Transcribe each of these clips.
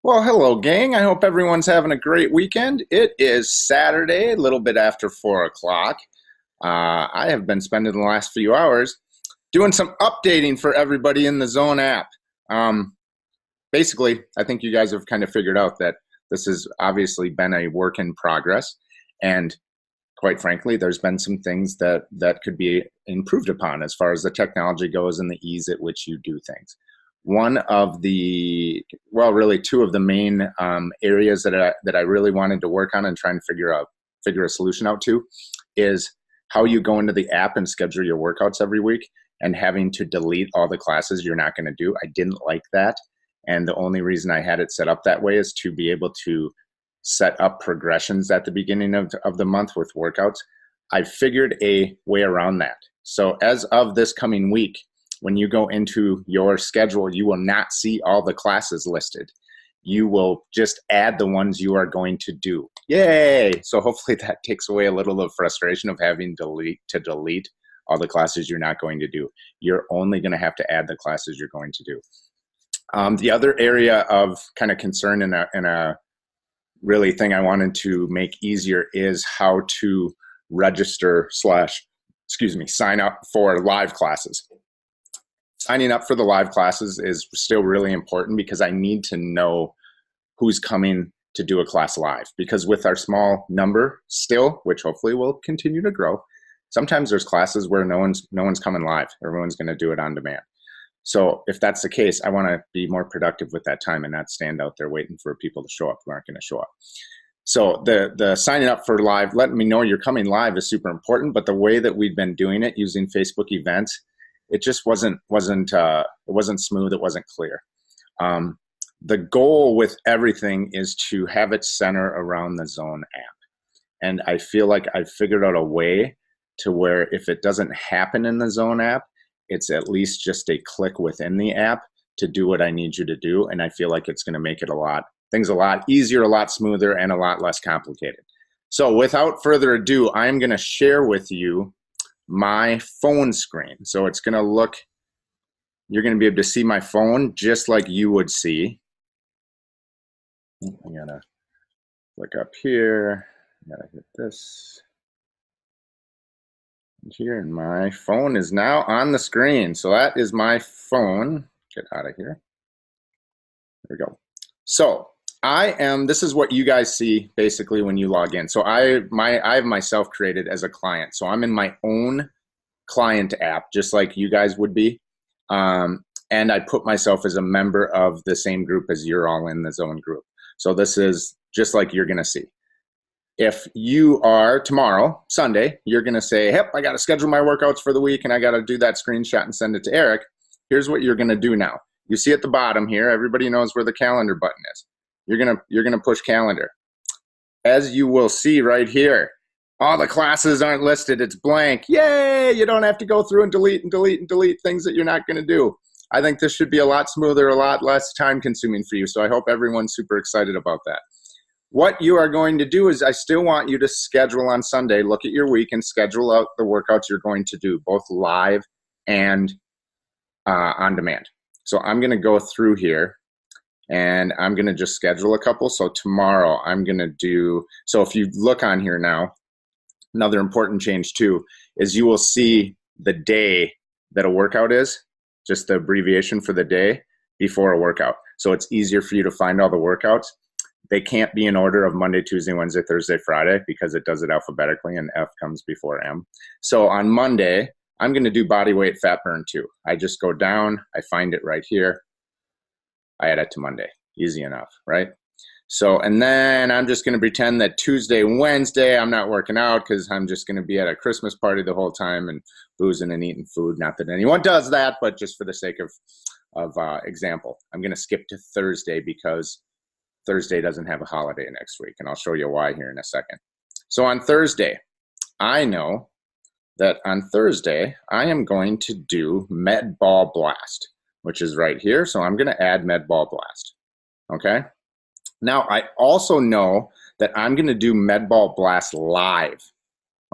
Well, hello, gang. I hope everyone's having a great weekend. It is Saturday, a little bit after 4 o'clock. I have been spending the last few hours doing some updating for everybody in the Zone app. Basically, I think you guys have kind of figured out that this has obviously been a work in progress. And quite frankly, there's been some things that could be improved upon as far as the technology goes and the ease at which you do things. One of the, well, really two of the main areas that I really wanted to work on and try and figure a solution out to is how you go into the app and schedule your workouts every week and having to delete all the classes you're not going to do. I didn't like that. And the only reason I had it set up that way is to be able to set up progressions at the beginning of the month with workouts. I figured a way around that. So as of this coming week, when you go into your schedule, you will not see all the classes listed. You will just add the ones you are going to do. Yay! So hopefully that takes away a little of frustration of having to delete all the classes you're not going to do. You're only going to have to add the classes you're going to do. The other area of kind of concern in a really thing I wanted to make easier is how to register / sign up for live classes. Signing up for the live classes is still really important because I need to know who's coming to do a class live. Because with our small number still, which hopefully will continue to grow, sometimes there's classes where no one's coming live. Everyone's going to do it on demand. So if that's the case, I want to be more productive with that time and not stand out there waiting for people to show up who aren't going to show up. So the signing up for live, letting me know you're coming live is super important. But the way that we've been doing it using Facebook events, it just wasn't smooth. It wasn't clear. The goal with everything is to have it center around the Zone app. And I feel like I figured out a way to where if it doesn't happen in the Zone app, it's at least just a click within the app to do what I need you to do. And I feel like it's going to make it things a lot easier, a lot smoother, and a lot less complicated. So without further ado, I'm going to share with you my phone screen. So it's going to look, you're going to be able to see my phone just like you would see. I gotta click up here. I gotta hit this here, and my phone is now on the screen. So that is my phone. Get out of here. There we go. So this is what you guys see basically when you log in. So I have myself created as a client. So I'm in my own client app, just like you guys would be. And I put myself as a member of the same group as you're all in the Zone group. So this is just like you're going to see. If you are tomorrow, Sunday, you're going to say, yep, I got to schedule my workouts for the week and I got to do that screenshot and send it to Eric. Here's what you're going to do now. You see at the bottom here, everybody knows where the calendar button is. You're going to push calendar. As you will see right here, all the classes aren't listed. It's blank. Yay! You don't have to go through and delete things that you're not going to do. I think this should be a lot smoother, a lot less time consuming for you. So I hope everyone's super excited about that. What you are going to do is I still want you to schedule on Sunday, look at your week and schedule out the workouts you're going to do, both live and on demand. So I'm going to go through here and I'm going to just schedule a couple. So tomorrow I'm going to do, so if you look on here now, another important change too is you will see the day that a workout is, just the abbreviation for the day before a workout. So it's easier for you to find all the workouts. They can't be in order of Monday, Tuesday, Wednesday, Thursday, Friday because it does it alphabetically and F comes before M. So on Monday, I'm going to do body weight fat burn 2. I just go down, I find it right here. I add it to Monday. Easy enough, right? So, and then I'm just going to pretend that Tuesday, Wednesday, I'm not working out because I'm just going to be at a Christmas party the whole time and boozing and eating food. Not that anyone does that, but just for the sake of example, I'm going to skip to Thursday because Thursday doesn't have a holiday next week, and I'll show you why here in a second. So on Thursday, I know that on Thursday, I am going to do Med Ball Blast, which is right here. So I'm going to add Med Ball Blast, okay? Now, I also know that I'm going to do Med Ball Blast live,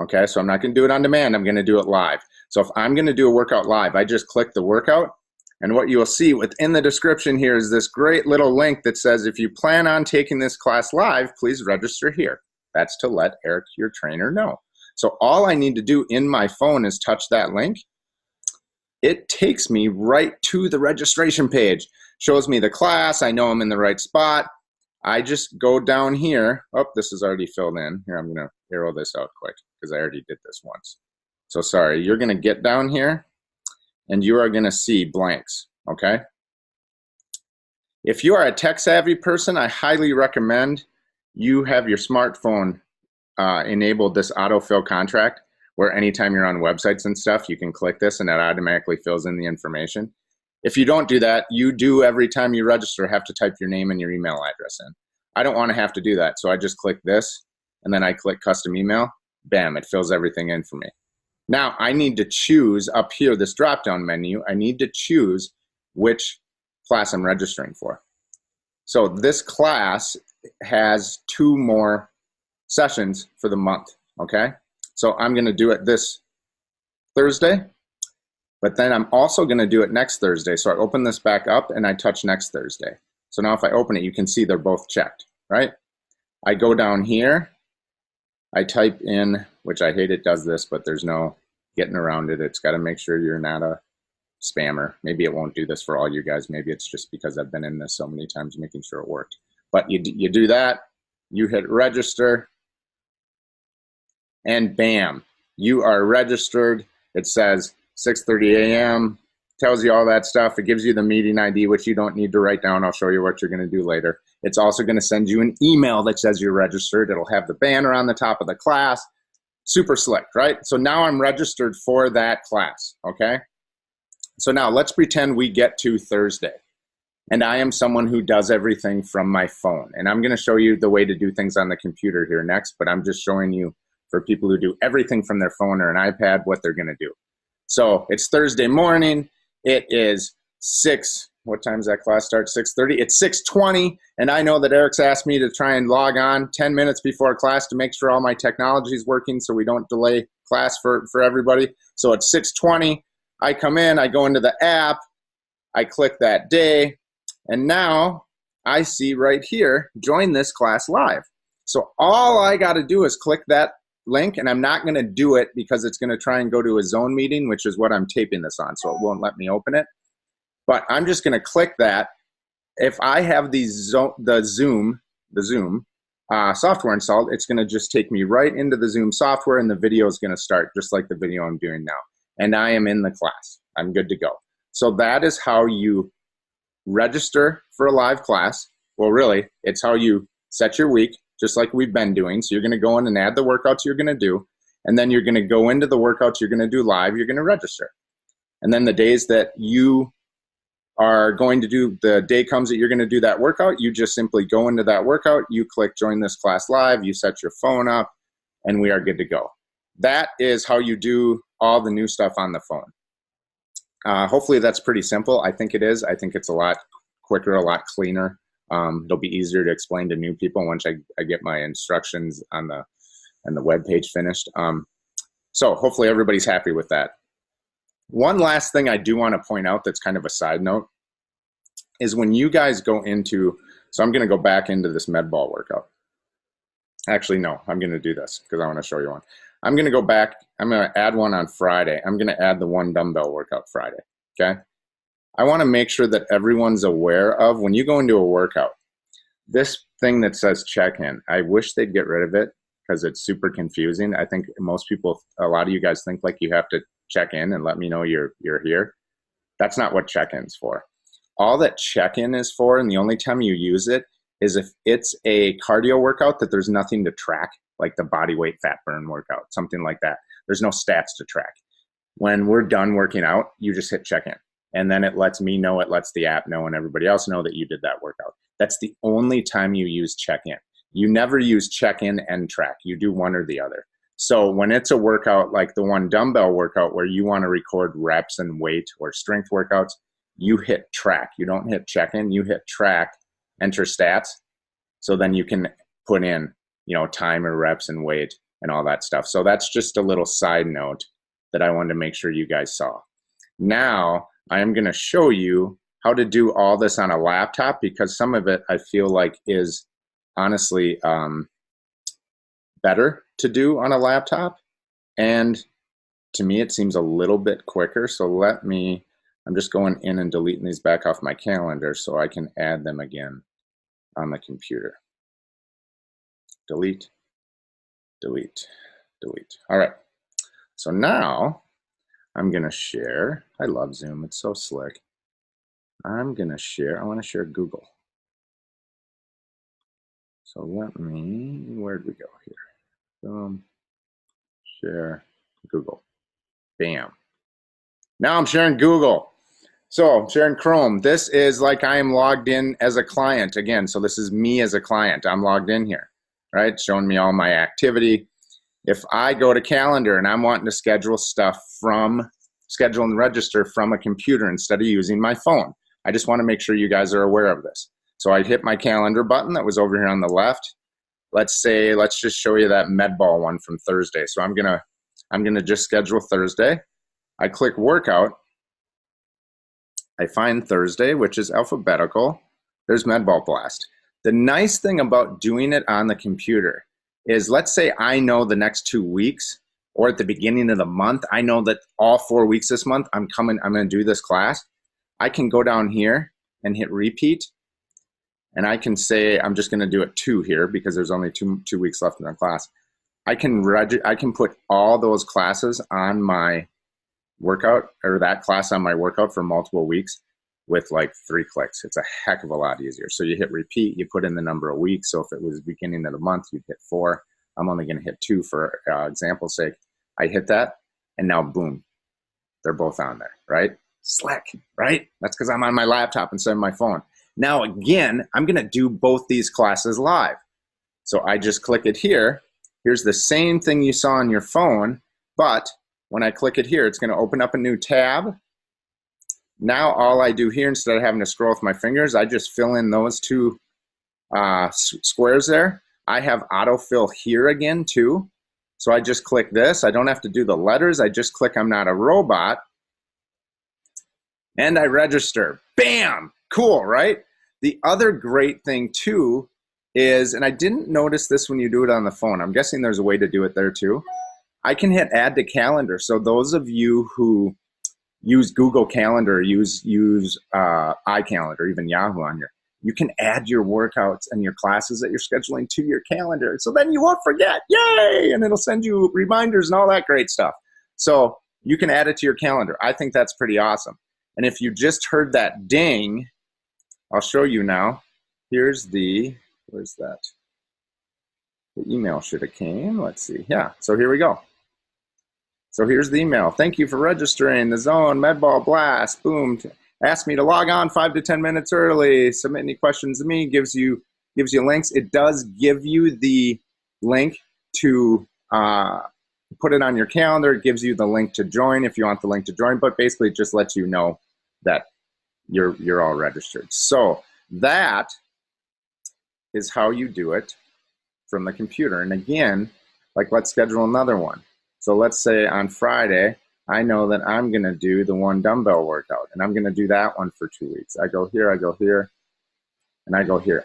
okay? So I'm not going to do it on demand. I'm going to do it live. So if I'm going to do a workout live, I just click the workout, And what you will see within the description here is this great little link that says, if you plan on taking this class live, please register here. That's to let Eric, your trainer, know. So all I need to do in my phone is touch that link. It takes me right to the registration page. Shows me the class. I know I'm in the right spot. I just go down here. Oh, this is already filled in. Here, I'm going to arrow this out quick because I already did this once. So sorry, you're going to get down here and you are going to see blanks, okay? If you are a tech-savvy person, I highly recommend you have your smartphone enabled this autofill contract, where anytime you're on websites and stuff, you can click this and that automatically fills in the information. If you don't do that, you do every time you register have to type your name and your email address in. I don't want to have to do that, so I just click this and then I click custom email. Bam, it fills everything in for me. Now I need to choose up here, this drop-down menu, I need to choose which class I'm registering for. So this class has 2 more sessions for the month, okay? So I'm gonna do it this Thursday, but then I'm also gonna do it next Thursday. So I open this back up and I touch next Thursday. So now if I open it, you can see they're both checked, right? I go down here, I type in, which I hate it does this, but there's no getting around it. It's gotta make sure you're not a spammer. Maybe it won't do this for all you guys. Maybe it's just because I've been in this so many times making sure it worked. But you do that, you hit register, and bam, you are registered. It says 6:30 a.m., tells you all that stuff. It gives you the meeting ID, which you don't need to write down. I'll show you what you're gonna do later. It's also gonna send you an email that says you're registered. It'll have the banner on the top of the class. Super slick, right? So now I'm registered for that class, okay? So now let's pretend we get to Thursday. And I am someone who does everything from my phone. And I'm gonna show you the way to do things on the computer here next, but I'm just showing you for people who do everything from their phone or an iPad, what they're gonna do. So it's Thursday morning, it is what time does that class start? 6:30, it's 6:20, and I know that Eric's asked me to try and log on 10 minutes before class to make sure all my technology is working so we don't delay class for everybody. So it's 6:20, I come in, I go into the app, I click that day, and now I see right here, join this class live. So all I gotta do is click that link, and I'm not gonna do it because it's gonna try and go to a Zone meeting, which is what I'm taping this on, so it won't let me open it. But I'm just gonna click that. If I have the Zoom software installed, it's gonna just take me right into the Zoom software, and the video is gonna start just like the video I'm doing now. And I am in the class, I'm good to go. So that is how you register for a live class. Well, really, it's how you set your week, just like we've been doing. So you're gonna go in and add the workouts you're gonna do, and then you're gonna go into the workouts you're gonna do live, you're gonna register. And then the days that you are going to do, the day comes that you're gonna do that workout, you just simply go into that workout, you click join this class live, you set your phone up, and we are good to go. That is how you do all the new stuff on the phone. Hopefully that's pretty simple. I think it is. I think it's a lot quicker, a lot cleaner. It'll be easier to explain to new people once I get my instructions on the web page finished. So hopefully everybody's happy with that. One last thing I do want to point out that's kind of a side note is when you guys go into, so I'm going to go back into this med ball workout. Actually, no, I'm going to do this because I want to show you one. I'm going to go back. I'm going to add one on Friday. I'm going to add the 1 dumbbell workout Friday, okay? I want to make sure that everyone's aware of when you go into a workout, this thing that says check-in, I wish they'd get rid of it because it's super confusing. I think most people, a lot of you guys think like you have to check in and let me know you're here. That's not what check-in's for. All that check-in is for, and the only time you use it is if it's a cardio workout that there's nothing to track, like the body weight fat burn workout, something like that. There's no stats to track. When we're done working out, you just hit check-in. And then it lets me know, it lets the app know, and everybody else know that you did that workout. That's the only time you use check-in. You never use check-in and track. You do one or the other. So when it's a workout like the 1 dumbbell workout where you want to record reps and weight or strength workouts, you hit track. You don't hit check-in, you hit track, enter stats. So then you can put in, time or reps and weight and all that stuff. So that's just a little side note that I wanted to make sure you guys saw. Now I am going to show you how to do all this on a laptop, because some of it I feel like is honestly better to do on a laptop. And to me, it seems a little bit quicker. So I'm just going in and deleting these back off my calendar so I can add them again on the computer. Delete, delete, delete. All right. So now I'm going to share. I love Zoom. It's so slick. I'm going to share. I want to share Google. So where'd we go here? Boom. Share Google. Bam. Now I'm sharing Google. So I'm sharing Chrome. This is like I am logged in as a client again. So this is me as a client. I'm logged in here, right? Showing me all my activity. If I go to calendar and I'm wanting to schedule and register from a computer instead of using my phone, I just want to make sure you guys are aware of this. So I hit my calendar button that was over here on the left. Let's just show you that med ball one from Thursday. So I'm gonna just schedule Thursday. I click workout. I find Thursday, which is alphabetical. There's med ball blast. The nice thing about doing it on the computer is, let's say I know the next 2 weeks, or at the beginning of the month, I know that all 4 weeks this month, I'm going to do this class. I can go down here and hit repeat. And I can say, I'm just going to do it 2 here because there's only two weeks left in the class. I can put all those classes on my workout, or that class on my workout for multiple weeks with like 3 clicks. It's a heck of a lot easier. So you hit repeat, you put in the number of weeks. So if it was beginning of the month, you'd hit 4. I'm only going to hit 2 for example's sake. I hit that, and now boom, they're both on there, right? Slick, right? That's because I'm on my laptop instead of my phone. Now again, I'm going to do both these classes live. So I just click it here. Here's the same thing you saw on your phone, but when I click it here, it's going to open up a new tab. Now all I do here, instead of having to scroll with my fingers, I just fill in those 2 squares there. I have autofill here again too. So I just click this. I don't have to do the letters. I just click I'm not a robot. And I register. Bam! Cool, right? The other great thing too is, and I didn't notice this when you do it on the phone. I'm guessing there's a way to do it there too. I can hit add to calendar. So those of you who use Google Calendar, use iCalendar, even Yahoo on here, you can add your workouts and your classes that you're scheduling to your calendar. So then you won't forget, yay! And it'll send you reminders and all that great stuff. So you can add it to your calendar. I think that's pretty awesome. And if you just heard that ding, I'll show you now. Here's where's that? The email should have came. Let's see. Yeah, so here we go. So here's the email. Thank you for registering the Zone Medball Blast. Boom. Ask me to log on 5 to 10 minutes early. Submit any questions to me. Gives you links. It does give you the link to put it on your calendar. It gives you the link to join if you want the link to join, but basically it just lets you know that you're all registered. So that is how you do it from the computer. And again, like let's schedule another one. So let's say on Friday, I know that I'm going to do the 1 dumbbell workout, and I'm going to do that one for 2 weeks. I go here, and I go here.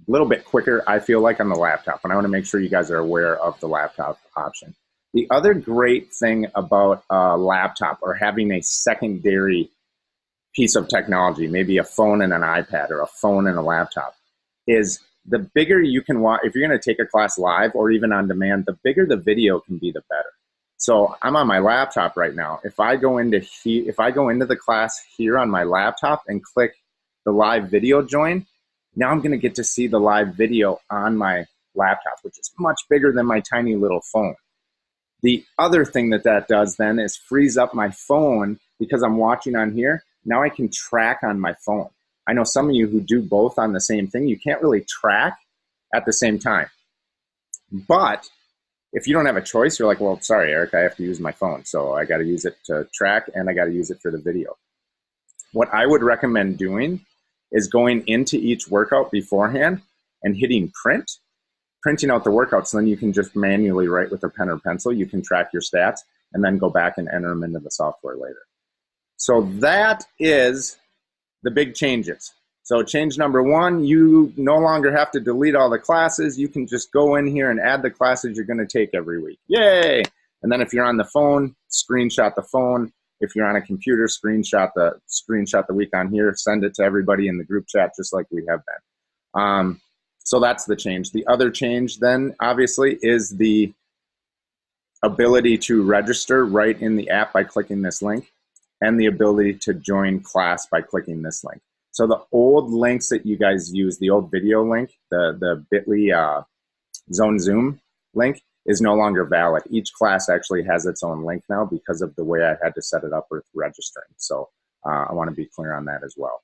A little bit quicker, I feel like, on the laptop, and I want to make sure you guys are aware of the laptop option. The other great thing about a laptop, or having a secondary piece of technology, maybe a phone and an iPad, or a phone and a laptop, is the bigger you can watch. If you're going to take a class live or even on demand, the bigger the video can be, the better. So I'm on my laptop right now. If I go into the class here on my laptop and click the live video join, now I'm going to get to see the live video on my laptop, which is much bigger than my tiny little phone. The other thing that does then is frees up my phone, because I'm watching on here. Now I can track on my phone. I know some of you who do both on the same thing, you can't really track at the same time. But if you don't have a choice, you're like, well, sorry, Eric, I have to use my phone. So I got to use it to track, and I got to use it for the video. What I would recommend doing is going into each workout beforehand and hitting print, printing out the workouts. So then you can just manually write with a pen or pencil. You can track your stats and then go back and enter them into the software later. So that is the big changes. So change number one, you no longer have to delete all the classes. You can just go in here and add the classes you're going to take every week. Yay! And then if you're on the phone, screenshot the phone. If you're on a computer, screenshot the week on here, send it to everybody in the group chat just like we have been. So that's the change. The other change then, obviously, is the ability to register right in the app by clicking this link, and the ability to join class by clicking this link. So the old links that you guys use, the old video link, the bit.ly Zone Zoom link, is no longer valid. Each class actually has its own link now because of the way I had to set it up with registering. So I want to be clear on that as well.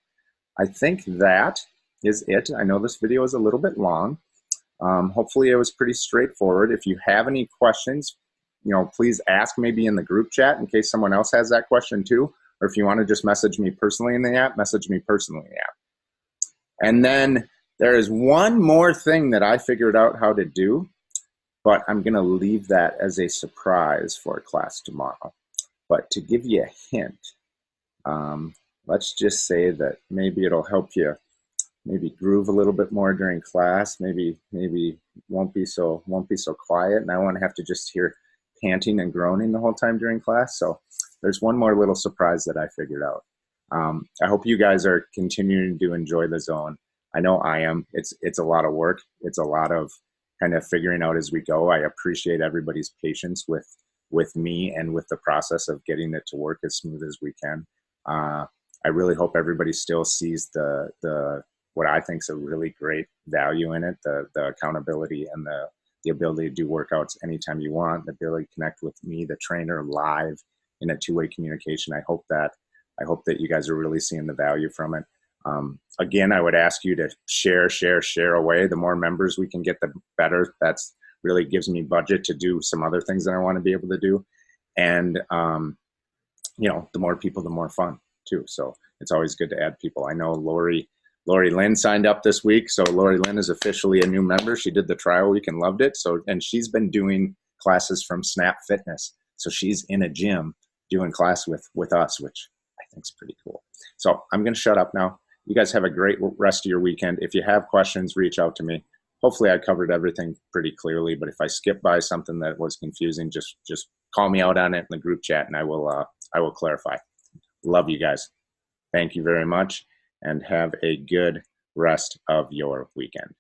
I think that is it. I know this video is a little bit long. Hopefully it was pretty straightforward. If you have any questions, please ask maybe in the group chat in case someone else has that question too. Or if you want to just message me personally in the app, message me personally in the app. And then there is one more thing that I figured out how to do, but I'm going to leave that as a surprise for class tomorrow. But to give you a hint, let's just say that maybe it'll help you maybe groove a little bit more during class. Maybe won't be so quiet, and I won't have to just hear panting and groaning the whole time during class. So there's one more little surprise that I figured out. I hope you guys are continuing to enjoy the zone. I know I am. It's a lot of work. It's a lot of kind of figuring out as we go. I appreciate everybody's patience with me and with the process of getting it to work as smooth as we can. I really hope everybody still sees the what I think is a really great value in it, the accountability and the ability to do workouts anytime you want, the ability to connect with me, the trainer, live in a two-way communication. I hope that you guys are really seeing the value from it. Again, I would ask you to share away. The more members we can get, the better. That's really gives me budget to do some other things that I want to be able to do. And, the more people, the more fun too. So it's always good to add people. I know Lori Lynn signed up this week. So Lori Lynn is officially a new member. She did the trial week and loved it. So, and she's been doing classes from Snap Fitness. So she's in a gym doing class with us, which I think is pretty cool. So I'm going to shut up now. You guys have a great rest of your weekend. If you have questions, reach out to me. Hopefully I covered everything pretty clearly, but if I skip by something that was confusing, just call me out on it in the group chat and I will clarify. Love you guys. Thank you very much and have a good rest of your weekend.